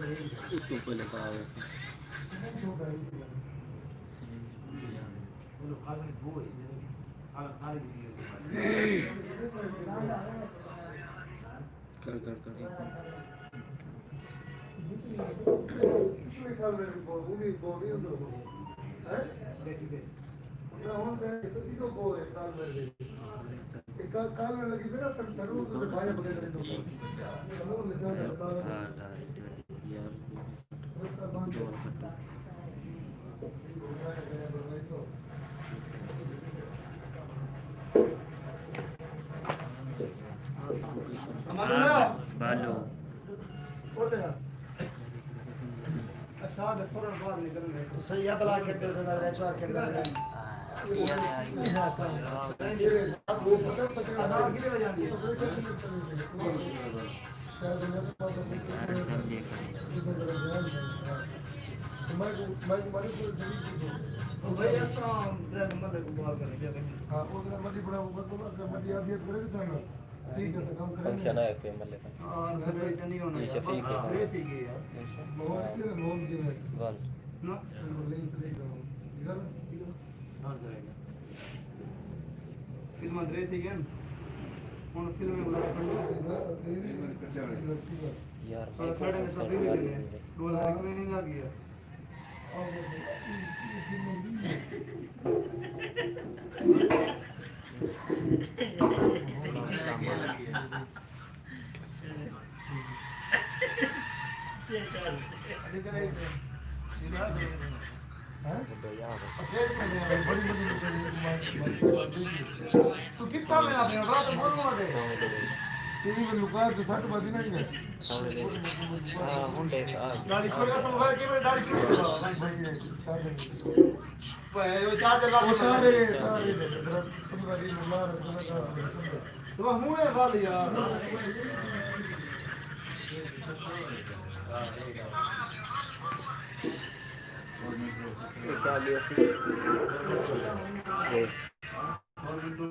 itu pala tahu. कर कर कर काल में लगी मेरा तब जरूर तो भाई बगैर नहीं दो जरूर ले जाना बालो अच्छा दे फौरन बाहर निकल रहे तो सही है बला के दे ना रेचवार के अंदर ठीक है काम करेंगे फंक्शन है कोई मतलब हां नहीं होना ये शफीक है ठीक है यार बहुत की वन ना लेकिन तो इधर हां जाएगा फिल्म अंदर थी क्या उन फिल्म में बुला यार साढ़े में सब भी गए 2001 में नहीं आ गया तू किस काम में आपने बड़ा तो बोल मत टीवी में लुका तो सट बजी नहीं है हां हुंडे गाड़ी छोड़ के सब भाई के गाड़ी छोड़ दो भाई वो चार्जर ला उतारे तुम गाड़ी मार तुम मुंह में वाल यार और